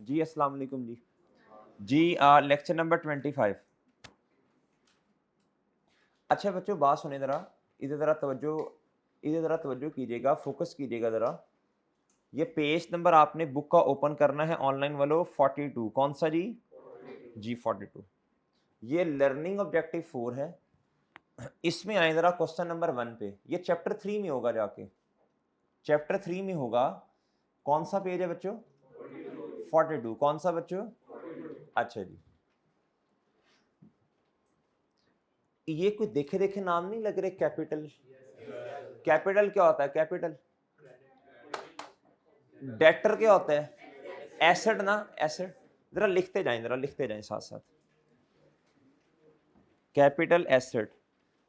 जी अस्सलाम वालेकुम जी। जी lecture number 25। अच्छा बच्चों बात सुने ज़रा, इधर ज़रा तवज्जो कीजिएगा, फोकस कीजिएगा ज़रा। ये पेज नंबर आपने बुक का ओपन करना है ऑनलाइन वालों 42। कौन सा जी? जी 42। ये लर्निंग ऑब्जेक्टिव 4 है। इसमें आए ज़रा क्वेश्चन नंबर 1 पे। ये चैप्टर 3 में होगा जाके। चैप्टर 3 में होगा। कौन सा पेज है बच्चों? 42। कौन सा बच्चों? अच्छा जी। ये कोई देखे देखे नाम नहीं लग रहे? कैपिटल। कैपिटल क्या होता है? कैपिटल डेटर क्या होता है? एसेट ना, एसेट। जरा लिखते जाएं साथ साथ। Capital asset.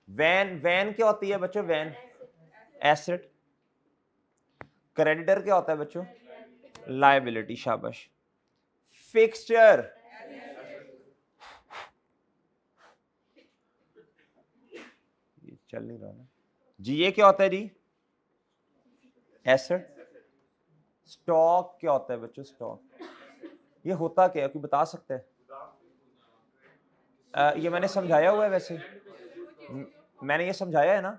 वैन, वैन क्या होती है बच्चों? Van asset. क्रेडिटर क्या होता है बच्चों? लायबिलिटी। शाबाश। फिक्सचर, ये चल नहीं रहा ना जी। ये क्या होता है जी? एसेट। स्टॉक क्या होता है बच्चों? स्टॉक ये होता क्या है? कोई बता सकता है? ये मैंने समझाया हुआ है वैसे। मैंने ये समझाया है ना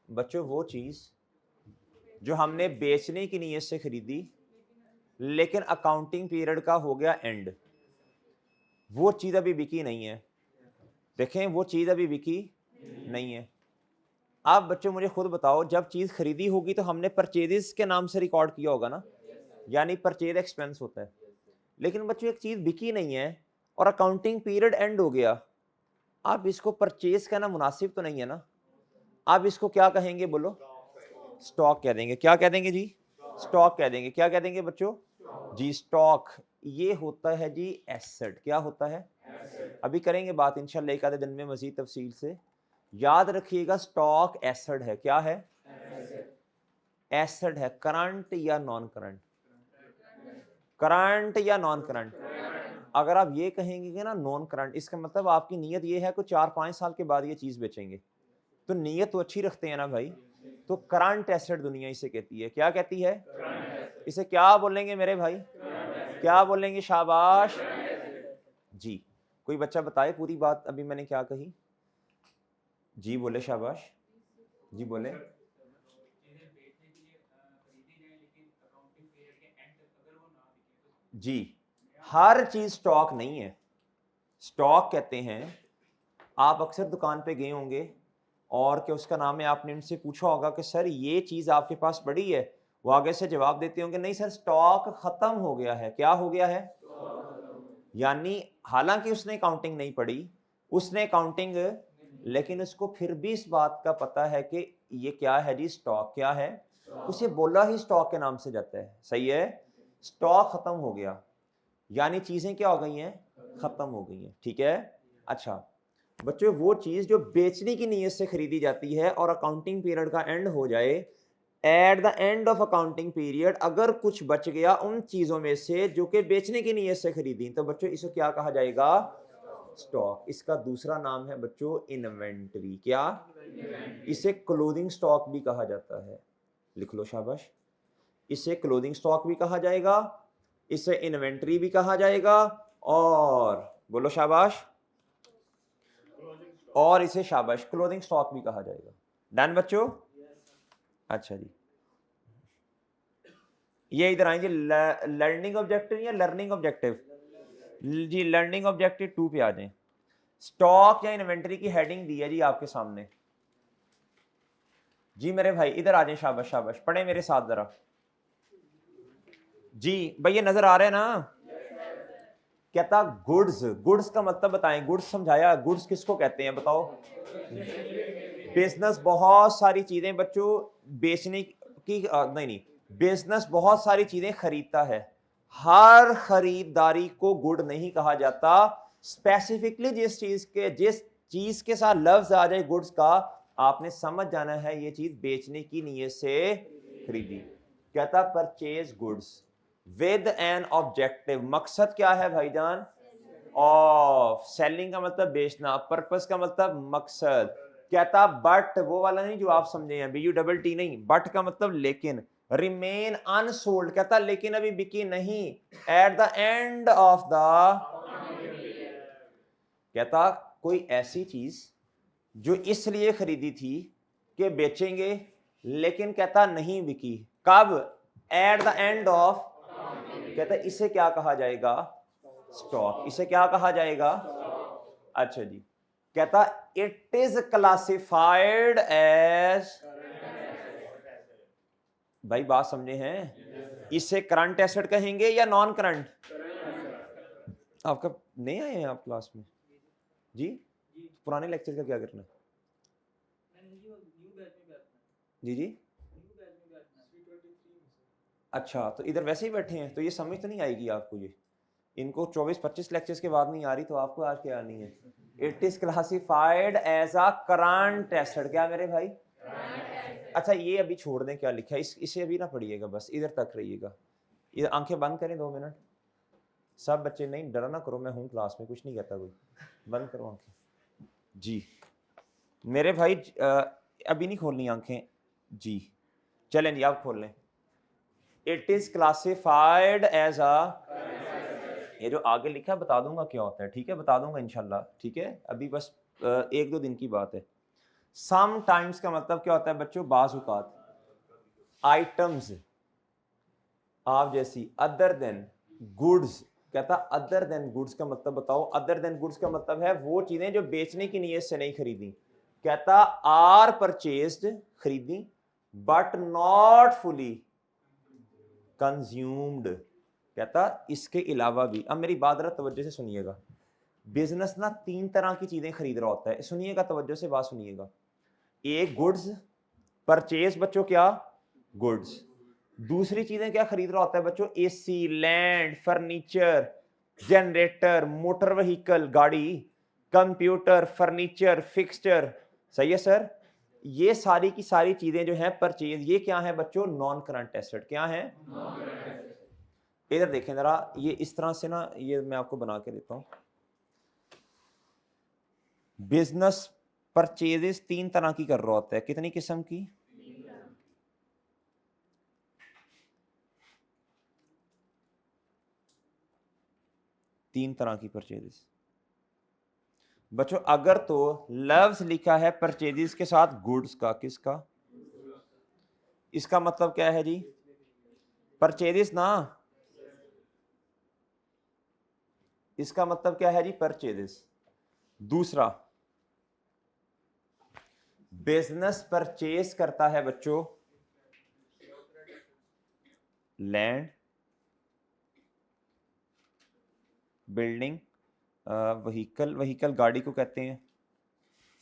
बच्चों। वो चीज जो हमने बेचने की नीयत से खरीदी लेकिन अकाउंटिंग पीरियड का हो गया एंड, वो चीज अभी बिकी नहीं है। देखें, वो चीज अभी बिकी नहीं है। आप बच्चों मुझे खुद बताओ, जब चीज खरीदी होगी तो हमने परचेजेस के नाम से रिकॉर्ड किया होगा ना, यानी परचेज एक्सपेंस होता है। लेकिन बच्चों एक चीज बिकी नहीं है और अकाउंटिंग पीरियड एंड हो गया, आप इसको परचेज कहना मुनासिब तो नहीं है ना। आप इसको क्या कहेंगे बोलो? स्टॉक कह देंगे। क्या कह देंगे जी? स्टॉक कह देंगे। क्या कह देंगे बच्चों? जी स्टॉक। ये होता है जी एसेट। क्या होता है? अभी करेंगे बात इंशाल्लाह एक आधे दिन में मजीद तफसील से। याद रखिएगा स्टॉक एसेट है। क्या है? एसेट है। करंट या नॉन करंट? करंट या नॉन करंट? अगर आप ये कहेंगे कि ना नॉन करंट, इसका मतलब आपकी नीयत ये है कि 4-5 साल के बाद ये चीज बेचेंगे, तो नीयत तो अच्छी रखते हैं ना भाई। तो करंट एसेट दुनिया इसे कहती है। क्या कहती है? इसे क्या बोलेंगे मेरे भाई? क्या बोलेंगे? शाबाश जी। कोई बच्चा बताए पूरी बात अभी मैंने क्या कही? जी बोले। शाबाश जी बोले। जी हर चीज स्टॉक नहीं है। स्टॉक कहते हैं, आप अक्सर दुकान पे गए होंगे और क्या उसका नाम है, आपने उनसे पूछा होगा कि सर ये चीज आपके पास पड़ी है, वो आगे से जवाब देते होंगे नहीं सर स्टॉक खत्म हो गया है। क्या हो गया है? यानी हालांकि उसने काउंटिंग नहीं पढ़ी, उसने काउंटिंग, लेकिन उसको फिर भी इस बात का पता है कि ये क्या है जी? स्टॉक। क्या है? उसे बोला ही स्टॉक के नाम से जाता है। सही है। स्टॉक खत्म हो गया यानी चीजें क्या हो गई हैं? खत्म हो गई हैं। ठीक है। अच्छा बच्चों, वो चीज जो बेचने की नीयत से खरीदी जाती है और अकाउंटिंग पीरियड का एंड हो जाए, at the end of accounting period अगर कुछ बच गया उन चीजों में से जो कि बेचने की नीयत से खरीदी, तो बच्चों इसे क्या कहा जाएगा? स्टॉक। इसका दूसरा नाम है बच्चों इन्वेंटरी। क्या? इसे क्लोथिंग स्टॉक भी कहा जाता है। लिख लो शाबाश। इसे क्लोथिंग स्टॉक भी कहा जाएगा, इसे इन्वेंटरी भी कहा जाएगा, और बोलो शाबाश, और इसे शाबाश क्लोथिंग स्टॉक भी कहा जाएगा। डन बच्चों? अच्छा जी, ये इधर आएंगे लर्निंग ऑब्जेक्टिव या लर्निंग ऑब्जेक्टिव? जी लर्निंग ऑब्जेक्टिव 2 पे आ जाएं। स्टॉक या इन्वेंटरी की हेडिंग दी है जी आपके सामने। जी मेरे भाई इधर आ जाएं। शाबाश शाबाश, पढ़े मेरे साथ जरा। जी भैया नजर आ रहे हैं ना? कहता गुड्स। गुड्स का मतलब बताएं। गुड्स समझाया। गुड्स किसको कहते हैं बताओ? बिजनेस बहुत सारी चीजें बच्चों बेचने की नहीं नहीं, बिजनेस बहुत सारी चीजें खरीदता है। हर खरीदारी को गुड नहीं कहा जाता। स्पेसिफिकली जिस चीज के साथ लफ्ज आ जाए गुड्स का, आपने समझ जाना है ये चीज बेचने की नीयत से खरीदी। कहता purchase goods with an objective. मकसद क्या है भाईजान? ऑफ। सेलिंग का मतलब बेचना, पर्पस का मतलब मकसद। कहता बट वो वाला नहीं जो आप समझे हैं, BUTT नहीं, बट का मतलब लेकिन। रिमेन अनसोल्ड, कहता लेकिन अभी बिकी नहीं। At the end of the, कहता कोई ऐसी चीज जो इसलिए खरीदी थी कि बेचेंगे, लेकिन कहता नहीं बिकी, कब? एट द एंड ऑफ, कहता इसे क्या कहा जाएगा? स्टॉक। इसे क्या कहा जाएगा? अच्छा जी, कहता इट इज क्लासिफाइड एज, भाई बात समझे हैं? इसे करंट एसेट कहेंगे या नॉन करंट? आपका नहीं आए हैं आप क्लास में जी? पुराने लेक्चर का क्या करना है? जी जी, अच्छा तो इधर वैसे ही बैठे हैं तो ये समझ तो नहीं आएगी आपको। ये इनको 24-25 लेक्चर्स के बाद नहीं आ रही, तो आपको आज क्या आनी है? It is classified as a current asset. क्या मेरे भाई? अच्छा ये अभी छोड़ दें, क्या लिखा है इसे अभी ना पढ़िएगा, बस इधर तक रहिएगा। ये आंखें बंद करें 2 मिनट सब बच्चे, नहीं डरा ना करो, मैं हूँ क्लास में, कुछ नहीं कहता कोई, बंद करो आंखें जी मेरे भाई। अभी नहीं खोलनी आंखें जी, चलें जी आप खोल लें। It is classified as a, ये जो आगे लिखा है बता दूंगा क्या होता है, ठीक है? बता दूंगा इंशाल्लाह, ठीक है? अभी बस 1-2 दिन की बात है। सम टाइम्स का मतलब क्या होता है बच्चों? बाज़-औक़ात। आइटम्स आप जैसी, अदर देन गुड्स, कहता अदर देन गुड्स का मतलब बताओ। अदर देन गुड्स का मतलब है वो चीजें जो बेचने की नीयत से नहीं खरीदी। कहता आर परचेज्ड, खरीदी, बट नॉट फुली कंज्यूम्ड। कहता इसके अलावा भी, अब मेरी बात जरा तवज्जो से सुनिएगा। बिजनेस ना 3 तरह की चीजें खरीद रहा होता है, सुनिएगा तवज्जो से बात सुनिएगा। एक गुड्स, परचेज बच्चों क्या? गुड्स। दूसरी चीजें क्या खरीद रहा होता है बच्चों? AC, land, furniture, generator, motor vehicle, गाड़ी, कंप्यूटर, फर्नीचर, फिक्सचर। सही है सर? ये सारी की सारी चीजें जो हैं परचेज, ये क्या है बच्चों? Non current asset. क्या है? इधर देखें जरा, ये इस तरह से ना, ये मैं आपको बना के देता हूं। बिजनेस परचेजेस 3 तरह की कर रहा होता है। कितनी किस्म की? 3 तरह की परचेजेस बच्चों। अगर तो लफ्ज लिखा है परचेजेस के साथ गुड्स का, किसका? इसका मतलब क्या है जी? परचेजेस ना, इसका मतलब क्या है जी? परचेजेस। दूसरा, बिजनेस परचेज करता है बच्चों लैंड, बिल्डिंग, व्हीकल, व्हीकल गाड़ी को कहते हैं,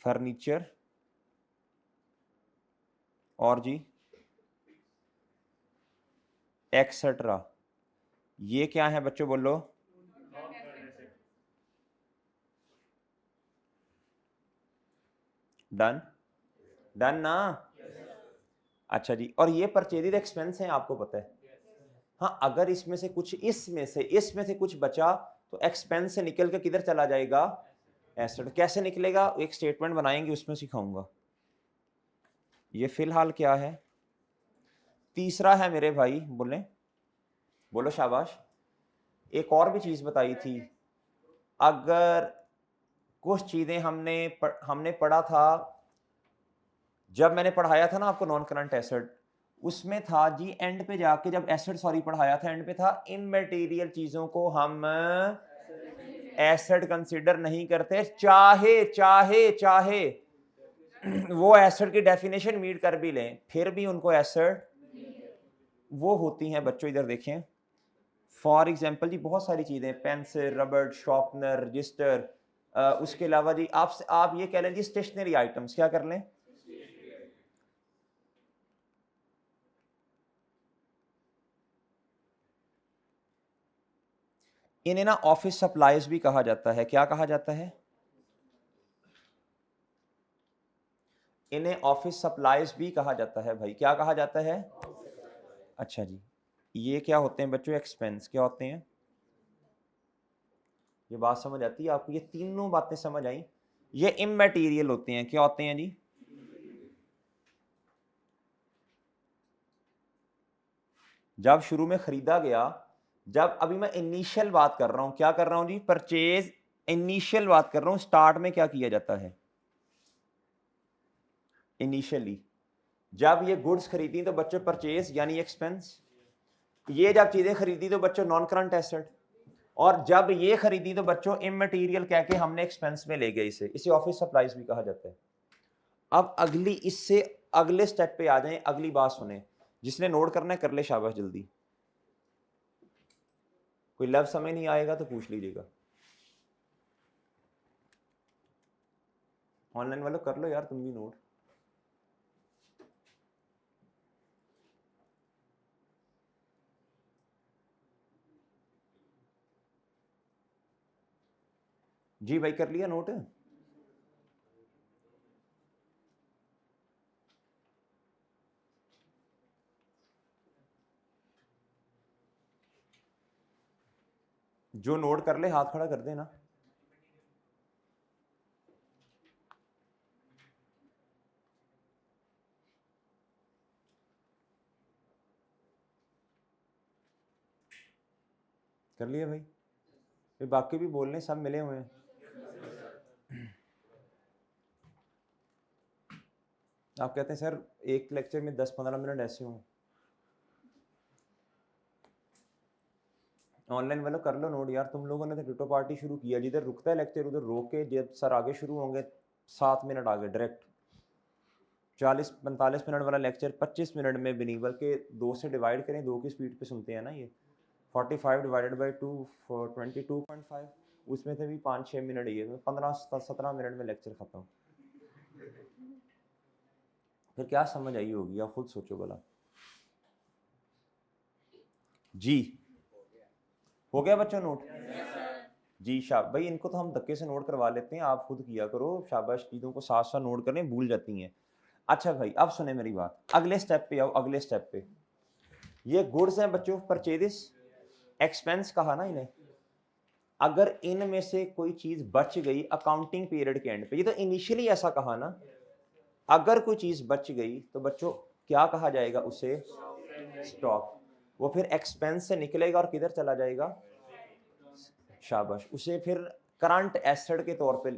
फर्नीचर, और जी एक्सेट्रा। ये क्या है बच्चों? बोलो। डन? डन ना? अच्छा जी, और ये परचेज एक्सपेंस है, आपको पता है। हाँ, अगर इसमें से कुछ, इसमें से कुछ बचा तो एक्सपेंस से निकल के किधर चला जाएगा? एसेट। कैसे निकलेगा? एक स्टेटमेंट बनाएंगे, उसमें सिखाऊंगा। ये फिलहाल क्या है? तीसरा है मेरे भाई, बोले, बोलो शाबाश। एक और भी चीज बताई थी। अगर कुछ चीजें हमने पढ़ा था, जब मैंने पढ़ाया था ना आपको नॉन करंट एसेट, उसमें था जी एंड पे जाके, जब एसेट सॉरी पढ़ाया था, एंड पे था इमैटेरियल चीजों को हम एसेट कंसीडर नहीं करते, चाहे चाहे चाहे वो एसेट की डेफिनेशन मीट कर भी लें, फिर भी उनको एसेट वो होती हैं बच्चों। इधर देखें, फॉर एग्जाम्पल जी बहुत सारी चीजें, पेंसिल, रबड़, शॉर्पनर, रजिस्टर, उसके अलावा जी आप ये कह लें जी स्टेशनरी आइटम्स। क्या कर लें? इन्हें ना ऑफिस सप्लाईज भी कहा जाता है। क्या कहा जाता है? इन्हें ऑफिस सप्लाईज भी कहा जाता है भाई। क्या कहा जाता है? अच्छा जी, ये क्या होते हैं बच्चों? एक्सपेंस। क्या होते हैं? ये बात समझ आती है आपको? ये तीनों बातें समझ आई? ये इमैटेरियल होते हैं। क्या होते हैं जी? जब शुरू में खरीदा गया, जब अभी मैं इनिशियल बात कर रहा हूं, क्या कर रहा हूं जी, परचेज इनिशियल बात कर रहा हूं। स्टार्ट में क्या किया जाता है, इनिशियली जब ये गुड्स खरीदी तो बच्चों परचेज यानी एक्सपेंस, ये जब चीजें खरीदी तो बच्चों नॉन करंट एसेट, और जब ये खरीदी तो बच्चों इमटेरियल कह के हमने एक्सपेंस में ले गए, इसे ऑफिस सप्लाईज भी कहा जाता है। अब अगली इससे अगले स्टेप पे आ जाएं, अगली बात सुने, जिसने नोट करना है कर ले, शाबाश जल्दी। कोई लफ्ज समझ नहीं आएगा तो पूछ लीजिएगा, ऑनलाइन वालों कर लो यार तुम भी नोट। जी भाई कर लिया नोट? जो नोट कर ले हाथ खड़ा कर देना। कर लिया भाई? फिर बाकी भी बोलने सब मिले हुए हैं। आप कहते हैं सर एक लेक्चर में 10-15 मिनट ऐसे हों। ऑनलाइन वालों कर लो नोट यार, तुम लोगों ने तो टिटो पार्टी शुरू किया, जिधर रुकता है लेक्चर उधर रोक के, जब सर आगे शुरू होंगे 7 मिनट आगे डायरेक्ट। 40-45 मिनट वाला लेक्चर 25 मिनट में भी नहीं, बल्कि 2 से डिवाइड करें, 2 की स्पीड पे सुनते हैं ना ये। 45 डिवाइडेड बाई 2 22.5, उसमें से भी 5-6 मिनट, ये 15-17 मिनट में लेक्चर खत्म। फिर क्या समझ आई होगी, आप खुद सोचो भला। जी हो गया बच्चों नोट? जी भाई इनको तो हम धक्के से नोट करवा लेते हैं, आप खुद किया करो, शाबाश, चीज़ों को साथ साथ नोट करें, भूल जाती हैं। अच्छा भाई अब सुने मेरी बात, अगले स्टेप पे आओ, अगले स्टेप पे। ये गुड्स हैं बच्चों, परचेज एक्सपेंस कहा ना इन्हें। अगर इनमें से कोई चीज बच गई अकाउंटिंग पीरियड के एंड पे, ये तो इनिशियली ऐसा कहा ना, अगर कोई चीज बच गई तो बच्चों क्या कहा जाएगा उसे, स्टॉक। वो फिर एक्सपेंस से निकलेगा और किधर चला जाएगा, शाबाश, उसे फिर करंट एसेट के तौर पे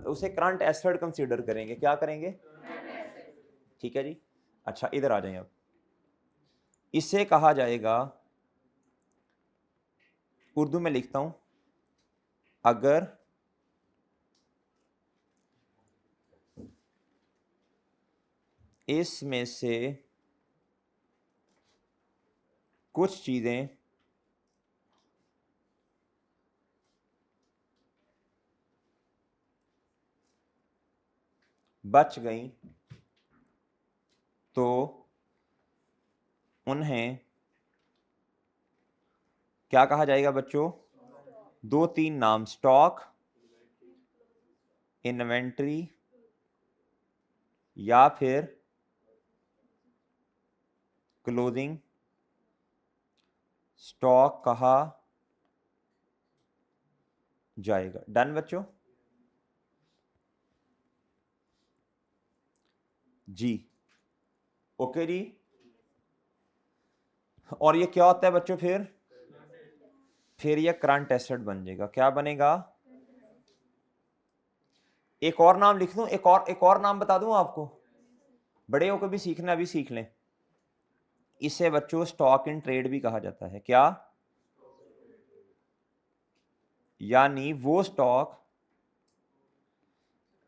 उसे करंट एसेट कंसीडर करेंगे, क्या करेंगे, ठीक है जी। अच्छा इधर आ जाए अब, इसे कहा जाएगा, उर्दू में लिखता हूं, अगर इसमें से कुछ चीजें बच गई तो उन्हें क्या कहा जाएगा बच्चों, 2-3 नाम, स्टॉक, इन्वेंट्री, या फिर क्लोजिंग स्टॉक कहा जाएगा। डन बच्चों? जी ओके जी। और ये क्या होता है बच्चों, फिर ये करंट एसेट बन जाएगा, क्या बनेगा, एक और नाम लिख दूं, एक और नाम बता दूं आपको, बड़े होकर भी सीखना, अभी सीख लें। इसे बच्चों स्टॉक इन ट्रेड भी कहा जाता है, क्या, यानी वो स्टॉक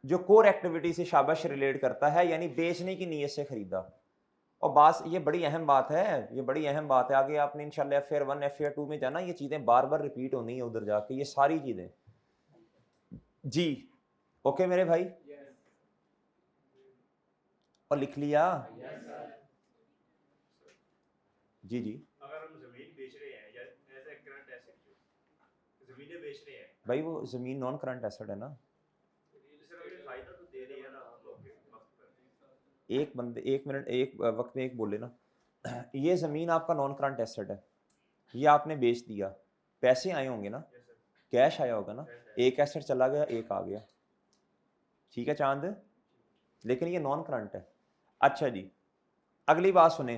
जो कोर एक्टिविटी से शाबाश रिलेट करता है, यानी बेचने की नीयत से खरीदा। और बात ये बड़ी अहम बात है, ये बड़ी अहम बात है, आगे आपने इंशाल्लाह FAR 1 FAR 2 में जाना, ये चीजें बार बार रिपीट होनी है उधर जाके, ये सारी चीजें। जी ओके मेरे भाई, और लिख लिया? जी जी। अगर हम जमीन बेच रहे हैं या ऐसा करंट एसेट जमीनें बेच रहे हैं, भाई वो जमीन नॉन करंट एसेट है ना, सर हमें फायदा तो दे रही है ना हम लोग के वक्त पर। एक बंदे एक मिनट एक वक्त में एक बोले ना, ये ज़मीन आपका नॉन करंट एसेट है, ये आपने बेच दिया, पैसे आए होंगे ना, यस सर, कैश आया होगा ना, कैश है। एक एसेट चला गया एक आ गया, ठीक है चांद, लेकिन ये नॉन करंट है। अच्छा जी अगली बात सुने,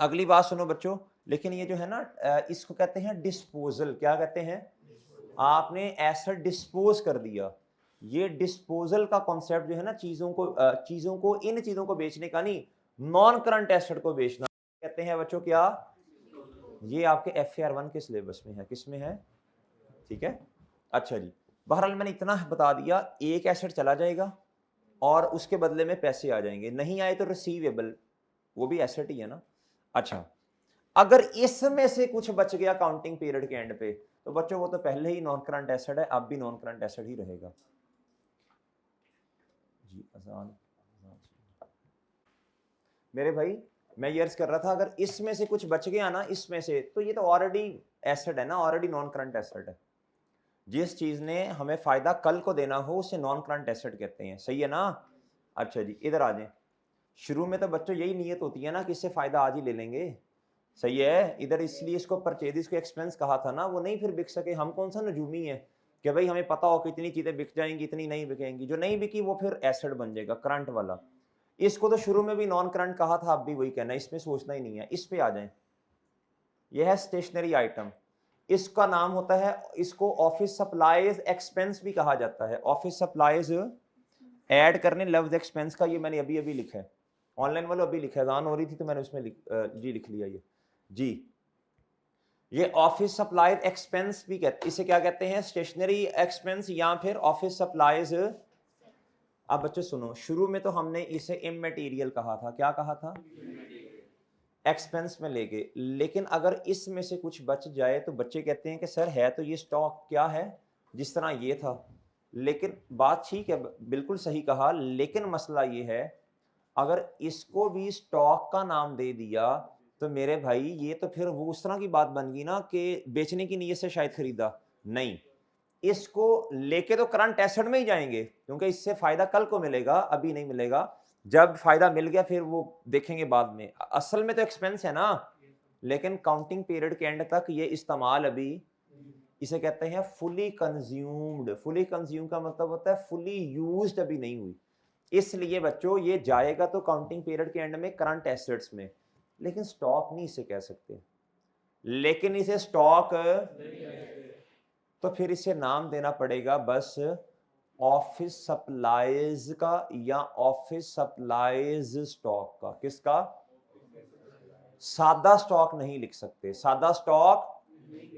अगली बात सुनो बच्चों, लेकिन ये जो है ना इसको कहते हैं डिस्पोजल। क्या कहते हैं? आपने एसेट डिस्पोज कर दिया। ये डिस्पोजल का कॉन्सेप्ट जो है ना, चीजों को इन चीजों को बेचने का नहीं, नॉन करंट एसेट को बेचना कहते हैं बच्चों। क्या ये आपके FAR1 के सिलेबस में है? किसमें है? ठीक है, अच्छा जी। बहरहाल मैंने इतना बता दिया, एक एसेट चला जाएगा और उसके बदले में पैसे आ जाएंगे, नहीं आए तो रिसीवेबल, वो भी एसेट ही है ना। अच्छा, अगर इसमें से कुछ बच गया काउंटिंग पीरियड के एंड पे, तो बच्चों वो तो पहले ही नॉन करंट एसेट है, अब भी नॉन करंट एसेट ही रहेगा जी। अजान मेरे भाई, मैं ये अर्ज कर रहा था, अगर इसमें से कुछ बच गया ना, इसमें से, तो ये तो ऑलरेडी एसेट है ना, ऑलरेडी नॉन करंट एसेट है। जिस चीज ने हमें फायदा कल को देना हो उसे नॉन करंट एसेट कहते हैं, सही है ना। अच्छा जी, इधर आ जाए। शुरू में तो बच्चों यही नीयत होती है ना कि इससे फायदा आज ही ले लेंगे, सही है। इधर इसलिए इसको परचेज को एक्सपेंस कहा था ना, वो नहीं फिर बिक सके। हम कौन सा नजूमी है कि भाई हमें पता हो कि इतनी चीजें बिक जाएंगी, इतनी नहीं बिकेंगी। जो नहीं बिकी वो फिर एसेट बन जाएगा, करंट वाला। इसको तो शुरू में भी नॉन करंट कहा था, अब भी वही कहना है, इसमें सोचना ही नहीं है। इस पे आ जाए, यह है स्टेशनरी आइटम। इसका नाम होता है, इसको ऑफिस सप्लाईज एक्सपेंस भी कहा जाता है। ऑफिस सप्लाईज ऐड करने लफ्ज एक्सपेंस का, ये मैंने अभी अभी लिखा है, ऑनलाइन वालों अभी लिखा है, अजान हो रही थी तो मैंने उसमें लिख लिया ये जी। ये ऑफिस सप्लाईज एक्सपेंस भी कहते, इसे क्या कहते हैं? स्टेशनरी एक्सपेंस या फिर ऑफिस सप्लाईज। अब बच्चों सुनो, शुरू में तो हमने इसे इममटेरियल कहा था। क्या कहा था? एक्सपेंस में लेके। लेकिन अगर इसमें से कुछ बच जाए तो बच्चे कहते हैं कि सर है तो ये स्टॉक, क्या है? जिस तरह ये था। लेकिन बात ठीक है, बिल्कुल सही कहा, लेकिन मसला ये है, अगर इसको भी स्टॉक का नाम दे दिया तो मेरे भाई ये तो फिर वो उस तरह की बात बन गई ना कि बेचने की नीयत से शायद खरीदा नहीं। इसको लेके तो करंट एसेट में ही जाएंगे, क्योंकि इससे फायदा कल को मिलेगा, अभी नहीं मिलेगा। जब फायदा मिल गया फिर वो देखेंगे बाद में। असल में तो एक्सपेंस है ना, लेकिन काउंटिंग पीरियड के एंड तक ये इस्तेमाल अभी, इसे कहते हैं फुली कंज्यूम्ड। फुली कंज्यूम का मतलब होता है फुली यूज्ड अभी नहीं हुई। इसलिए बच्चों ये जाएगा तो काउंटिंग पीरियड के एंड में करंट एसेट्स में, लेकिन स्टॉक नहीं इसे कह सकते। लेकिन इसे स्टॉक, तो फिर इसे नाम देना पड़ेगा बस ऑफिस सप्लाईज का, या ऑफिस सप्लाईज स्टॉक का। किसका? सादा स्टॉक नहीं लिख सकते, सादा स्टॉक,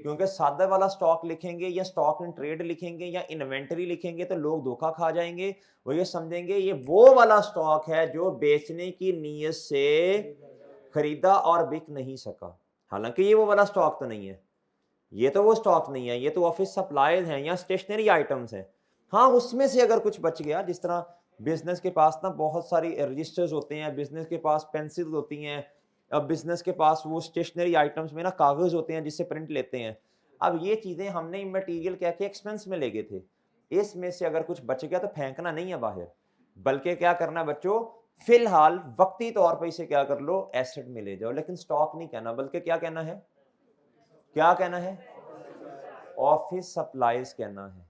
क्योंकि सादा वाला स्टॉक लिखेंगे या स्टॉक इन ट्रेड लिखेंगे या इन्वेंटरी लिखेंगे तो लोग धोखा खा जाएंगे। वो ये समझेंगे ये वो वाला स्टॉक है जो बेचने की नीयत से खरीदा और बिक नहीं सका। हालांकि ये वो वाला स्टॉक तो नहीं है, ये तो वो स्टॉक नहीं है, ये तो ऑफिस सप्लाईज हैं या स्टेशनरी आइटम्स हैं। हाँ, उसमें से अगर कुछ बच गया, जिस तरह बिजनेस के पास ना बहुत सारी रजिस्टर्स होते हैं, बिजनेस के पास पेंसिल होती हैं, अब बिजनेस के पास वो स्टेशनरी आइटम्स में ना कागज होते हैं जिससे प्रिंट लेते हैं। अब ये चीजें हमने मटेरियल कह के एक्सपेंस में ले गए थे। इसमें से अगर कुछ बच गया तो फेंकना नहीं है बाहर, बल्कि क्या करना है बच्चों, फिलहाल वक्ती तौर पर इसे क्या कर लो, एसेट में ले जाओ। लेकिन स्टॉक नहीं कहना, बल्कि क्या कहना है? क्या कहना है? ऑफिस सप्लाईज कहना है।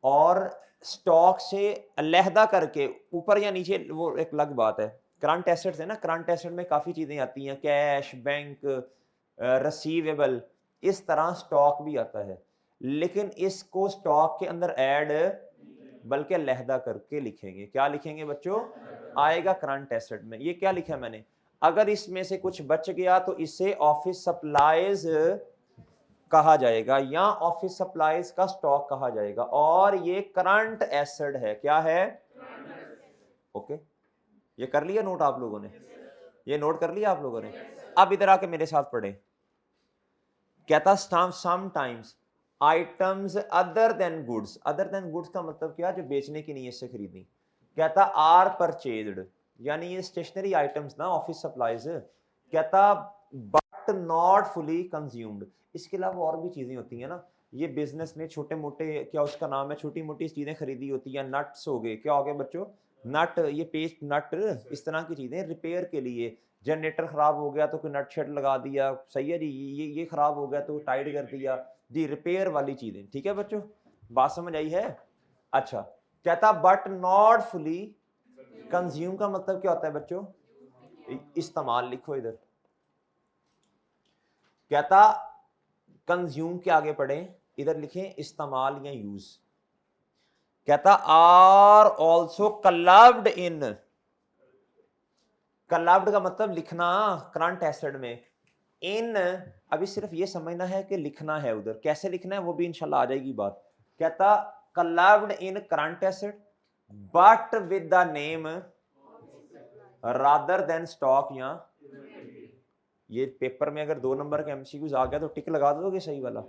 और स्टॉक से अलहदा करके ऊपर या नीचे, वो एक अलग बात है। करंट एसेट्स है ना, करंट एसेट में काफी चीजें आती हैं, कैश, बैंक, रिसीवेबल, इस तरह स्टॉक भी आता है। लेकिन इसको स्टॉक के अंदर ऐड, बल्कि अलहदा करके लिखेंगे। क्या लिखेंगे बच्चों? आएगा करंट एसेट में। ये क्या लिखा है मैंने? अगर इसमें से कुछ बच गया तो इसे ऑफिस सप्लाईज कहा जाएगा या ऑफिस सप्लाईज का स्टॉक कहा जाएगा, और ये करंट एसेट है। क्या है? ओके, ये कर लिया नोट आप लोगों ने? ये नोट कर लिया आप लोगों ने? अब इधर आके मेरे साथ पढ़े। कहता sometimes items other than goods. Other than goods का मतलब क्या? जो बेचने की नीयत से खरीदनी। कहता आर परचेज्ड, यानी ये स्टेशनरी आइटम्स ना, ऑफिस सप्लाईज। कहता बट नॉट फुली कंज्यूम्ड। इसके अलावा और भी चीजें होती हैं ना, ये बिजनेस ने छोटे मोटे, क्या उसका नाम है, छोटी मोटी चीजें खरीदी होती हैं। नट्स हो गए, क्या हो गए बच्चों? नट, ये पेस्ट नट, इस तरह की चीजें रिपेयर के लिए। जनरेटर खराब हो गया तो कोई नट शेड लगा दिया, सही है जी। ये खराब हो गया तो टाइट कर दिया जी, रिपेयर वाली चीजें। ठीक है बच्चों, बात समझ आई है? अच्छा, कहता बट नॉट फुली कंज्यूम का मतलब क्या होता है बच्चों? इस्तेमाल लिखो इधर। कहता कंज्यूम के आगे पढ़े, इधर लिखें इस्तेमाल या यूज। कहता are also clubbed in, clubbed का मतलब लिखना करंट एसेट में, इन अभी सिर्फ ये समझना है कि लिखना है, उधर कैसे लिखना है वो भी इंशाल्लाह आ जाएगी बात। कहता clubbed in current asset but with the name rather than stock, या ये पेपर में अगर 2 नंबर के एमसीक्यूज आ गया तो टिक लगा दोगे सही वाला।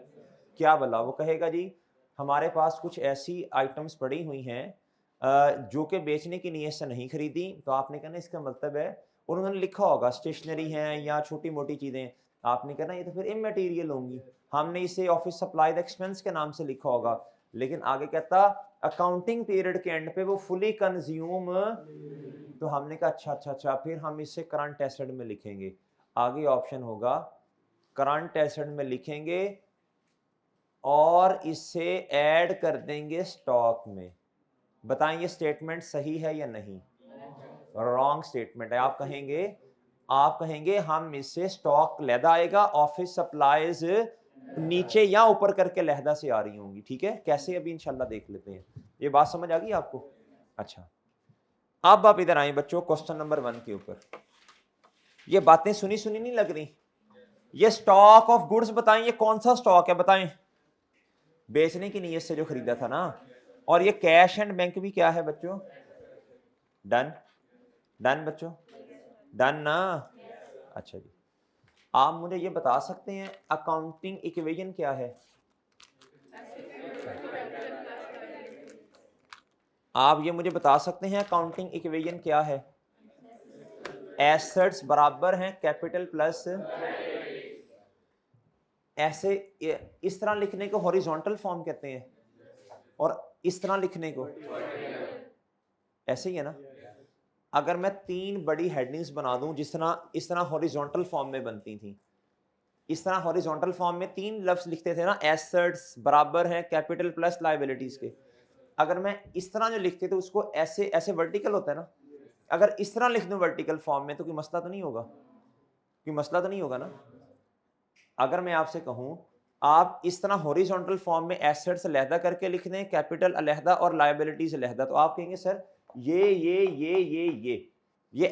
क्या बोला, वो कहेगा जी हमारे पास कुछ ऐसी आइटम्स पड़ी हुई हैं जो कि बेचने की नीयत से नहीं खरीदी, तो आपने कहना इसका मतलब है, और उन्होंने लिखा होगा स्टेशनरी है या छोटी मोटी चीजें, आपने कहना ये तो फिर इमटेरियल होंगी, हमने इसे ऑफिस सप्लाइड एक्सपेंस के नाम से लिखा होगा। लेकिन आगे कहता अकाउंटिंग पीरियड के एंड पे वो फुली कंज्यूम, तो हमने कहा अच्छा अच्छा अच्छा, फिर हम इसे करंट एसेट में लिखेंगे। आगे ऑप्शन होगा करंट एसेट में लिखेंगे और इसे ऐड कर देंगे स्टॉक में। बताएं ये स्टेटमेंट सही है या नहीं? रॉन्ग स्टेटमेंट है। आप कहेंगे हम इससे स्टॉक लहदा आएगा, ऑफिस सप्लाईज नीचे या ऊपर करके लहदा से आ रही होंगी। ठीक है, कैसे अभी इंशाल्लाह देख लेते हैं। ये बात समझ आ गई आपको? अच्छा, अब आप इधर आए बच्चों, क्वेश्चन नंबर 1 के ऊपर। ये बातें सुनी सुनी नहीं लग रही? ये स्टॉक ऑफ गुड्स बताएं, ये कौन सा स्टॉक है बताएं? बेचने की नीयत से जो खरीदा था ना। और ये कैश एंड बैंक भी क्या है बच्चों? डन, डन बच्चों, डन ना? अच्छा जी, आप मुझे ये बता सकते हैं अकाउंटिंग इक्वेशन क्या है? आप ये मुझे बता सकते हैं अकाउंटिंग इक्वेशन क्या है? एसेट्स बराबर हैं कैपिटल प्लस, ऐसे इस तरह लिखने को हॉरिजॉन्टल फॉर्म कहते हैं, और इस तरह लिखने को ऐसे ही है ना। अगर मैं 3 बड़ी हेडिंग्स बना दूं जिस तरह इस तरह हॉरिजॉन्टल फॉर्म में बनती थी, इस तरह हॉरिजॉन्टल फॉर्म में 3 लफ्ज लिखते थे ना, एसेट्स बराबर है कैपिटल प्लस लायबिलिटीज के। अगर मैं इस तरह जो लिखते थे उसको ऐसे ऐसे वर्टिकल होता है ना, अगर इस तरह लिख दूं वर्टिकल फॉर्म में तो कोई मसला तो नहीं होगा? कोई मसला तो नहीं होगा ना? अगर मैं आपसे कहूं आप इस तरह हॉरिजॉन्टल फॉर्म में एसेट्स अलहदा करके लिख दें, कैपिटल अलहदा और लायबिलिटीज अलहदा, तो आप कहेंगे सर ये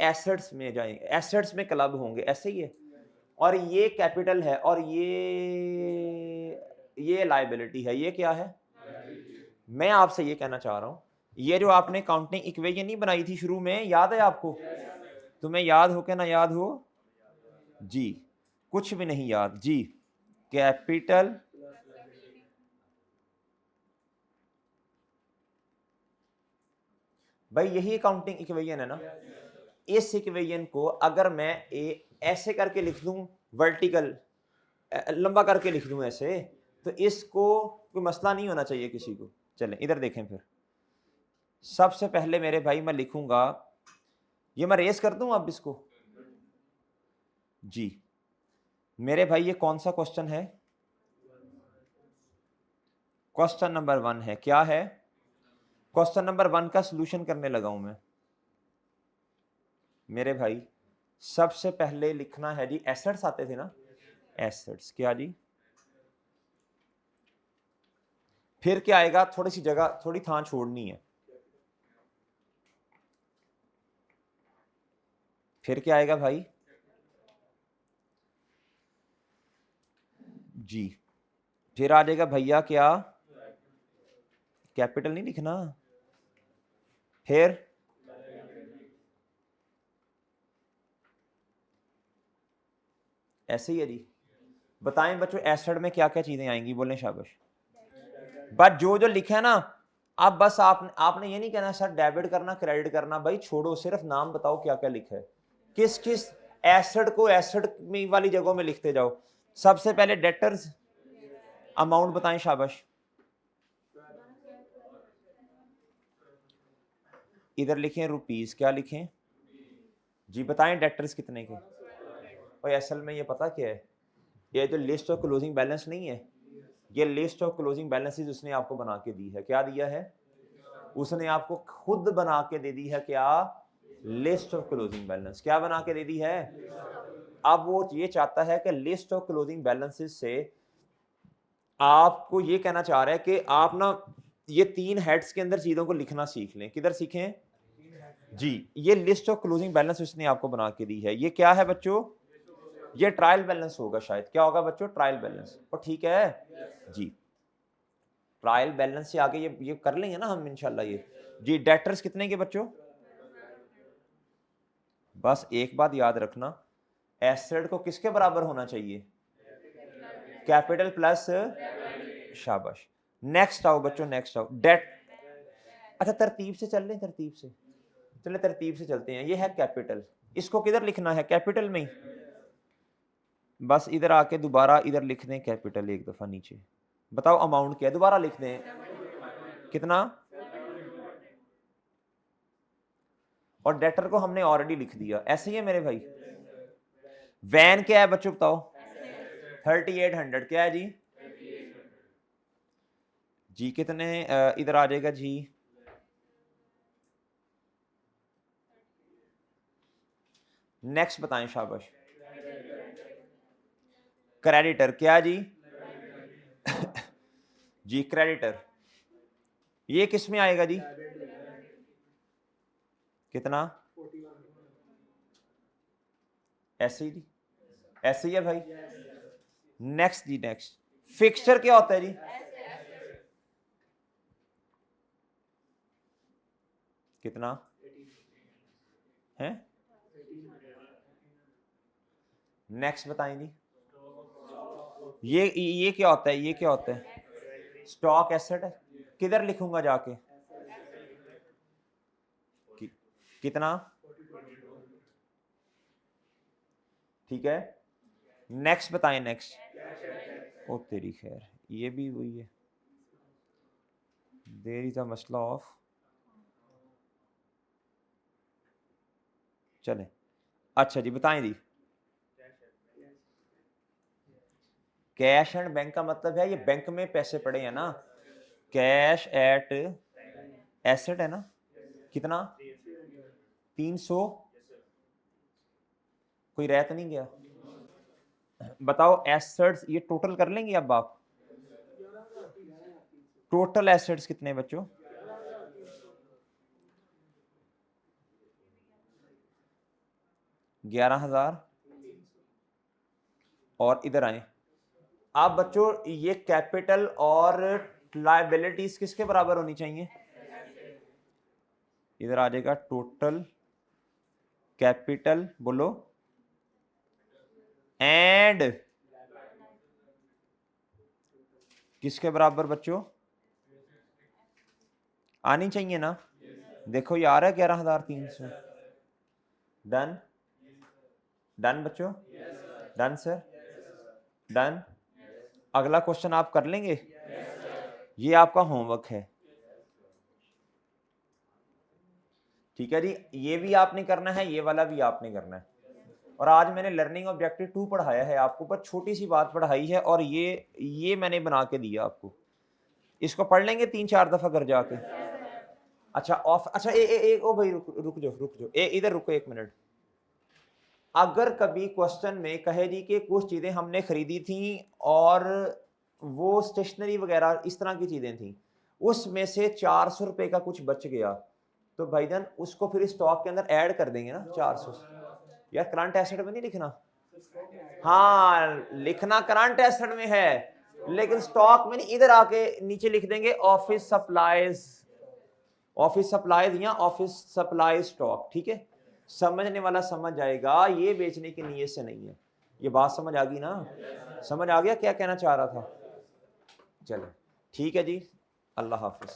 एसेट्स में जाएंगे, एसेट्स में क्लब होंगे, ऐसे ही है। और ये कैपिटल है और ये लायबिलिटी है, ये क्या है? मैं आपसे ये कहना चाह रहा हूं, ये जो आपने काउंटिंग इक्वेशन नहीं बनाई थी शुरू में, याद है आपको? तुम्हें याद हो क्या ना याद हो जी? कुछ भी नहीं याद जी। कैपिटल भाई यही अकाउंटिंग इक्वेशन है ना। इस इक्वेशन को अगर मैं ऐसे करके लिख दूं, वर्टिकल लंबा करके लिख दूं ऐसे, तो इसको कोई मसला नहीं होना चाहिए किसी को। चलें इधर देखें, फिर सबसे पहले मेरे भाई मैं लिखूंगा, ये मैं रेस कर दूं अब इसको जी। मेरे भाई ये कौन सा क्वेश्चन है? क्वेश्चन नंबर 1 है। क्या है? क्वेश्चन नंबर 1 का सॉल्यूशन करने लगा हूं मैं। मेरे भाई सबसे पहले लिखना है जी, एसेट्स आते थे ना, एसेट्स क्या जी, फिर क्या आएगा? थोड़ी सी जगह, थोड़ी थां छोड़नी है, फिर क्या आएगा भाई जी? फिर आ जाएगा भैया क्या? कैपिटल नहीं लिखना, फिर ऐसे ही है जी। बताएं बच्चों एसेट में क्या क्या चीजें आएंगी? बोलें शाबाश। बट जो जो लिखा है ना, अब बस आपने ये नहीं कहना सर डेबिट करना क्रेडिट करना, भाई छोड़ो, सिर्फ नाम बताओ क्या क्या लिखा है, किस किस एसेट को एसेट में वाली जगहों में लिखते जाओ। सबसे पहले डेटर्स अमाउंट बताएं शाबाश। इधर लिखें रुपीस, क्या लिखें जी? बताएं डेटर्स कितने के? और असल में ये पता क्या है, ये जो लिस्ट ऑफ क्लोजिंग बैलेंस नहीं है, ये लिस्ट ऑफ क्लोजिंग बैलेंसेस उसने आपको बना के दी है। क्या दिया है? उसने आपको खुद बना के दे दी है। क्या? List of closing balance. क्या बना के दे दी है? अब वो ये चाहता है कि लिस्ट ऑफ क्लोजिंग बैलेंसेस से आपको ये कहना चाह रहा है कि आप ना ये 3 हेड्स के अंदर चीजों को लिखना सीख लें। किधर सीखें जी, ये लिस्ट ऑफ क्लोजिंग बैलेंस उसने आपको बना के दी है। ये क्या है बच्चों? ये ट्रायल बैलेंस होगा शायद। क्या होगा बच्चों? Trial balance. और ठीक है जी, ट्रायल बैलेंस से आगे ये कर लेंगे ना हम इंशाल्लाह। ये जी, डेटर्स कितने के बच्चों? बस एक बात याद रखना, एसेट को किसके बराबर होना चाहिए? कैपिटल प्लस, शाबाश। नेक्स्ट आओ बच्चों, नेक्स्ट आओ। डेट, अच्छा तरतीब से चल लें, तरतीब से चले, तरतीब से चलते हैं। ये है कैपिटल, इसको किधर लिखना है? कैपिटल में ही। बस इधर आके दोबारा इधर लिख दें कैपिटल एक दफा नीचे। बताओ अमाउंट क्या है? दोबारा लिख दें कितना? और डेटर को हमने ऑलरेडी लिख दिया। ऐसे ही है मेरे भाई। वैन क्या है बच्चों बताओ? 3800 क्या है जी? जी कितने इधर आ जाएगा जी? नेक्स्ट बताएं, शाबाश। क्रेडिटर क्या जी? जी क्रेडिटर, ये किस में आएगा जी? कितना? ऐसे ही जी, ऐसे ही है भाई। नेक्स्ट जी, नेक्स्ट। फिक्सचर क्या होता है जी? कितना है? नेक्स्ट बताएं जी। ये क्या होता है? ये क्या होता है? स्टॉक एसेट है। किधर लिखूंगा जाके? कितना? ठीक है, नेक्स्ट बताएं। नेक्स्ट, ओ तेरी खैर, ये भी वही है। देयर इज अ मसला ऑफ, चले अच्छा जी बताएं जी। कैश एंड बैंक का मतलब है ये बैंक में पैसे पड़े हैं ना। कैश एट एसेट है ना। कितना? 300। कोई रह तो नहीं गया? बताओ एसेट्स ये टोटल कर लेंगे अब आप। टोटल एसेट्स कितने बच्चों? 11,000। और इधर आए आप बच्चों, ये कैपिटल और लायबिलिटीज किसके बराबर होनी चाहिए? इधर आ जाएगा टोटल कैपिटल, बोलो, एंड किसके बराबर बच्चों? आनी चाहिए ना। देखो ये आ रहा है 11,300। डन, डन बच्चों, डन सर, डन। अगला क्वेश्चन आप कर लेंगे? ये आपका होमवर्क है, ठीक है जी। ये भी आपने करना है, ये वाला भी आपने करना है। और आज मैंने लर्निंग ऑब्जेक्टिव 2 पढ़ाया है आपको, पर छोटी सी बात पढ़ाई है और ये मैंने बना के दिया आपको। इसको पढ़ लेंगे 3-4 दफा घर जाके। अच्छा ऑफ, अच्छा ओ भाई रुक जाओ, इधर रुको 1 मिनट। अगर कभी क्वेश्चन में कहे जी कि कुछ चीजें हमने खरीदी थी और वो स्टेशनरी वगैरह इस तरह की चीजें थी, उसमें से 400 रुपए का कुछ बच गया, तो भाईजान उसको फिर स्टॉक के अंदर ऐड कर देंगे ना 400। यार करंट एसेट में नहीं लिखना। हाँ लिखना करंट एसेट में है, लेकिन स्टॉक में नहीं। इधर आके नीचे लिख देंगे ऑफिस सप्लाईज, ऑफिस सप्लाईज या ऑफिस सप्लाई स्टॉक। ठीक है, समझने वाला समझ जाएगा, ये बेचने की नीयत से नहीं है। ये बात समझ आ गई ना? समझ आ गया क्या कहना चाह रहा था? चलो ठीक है जी, अल्लाह हाफिज।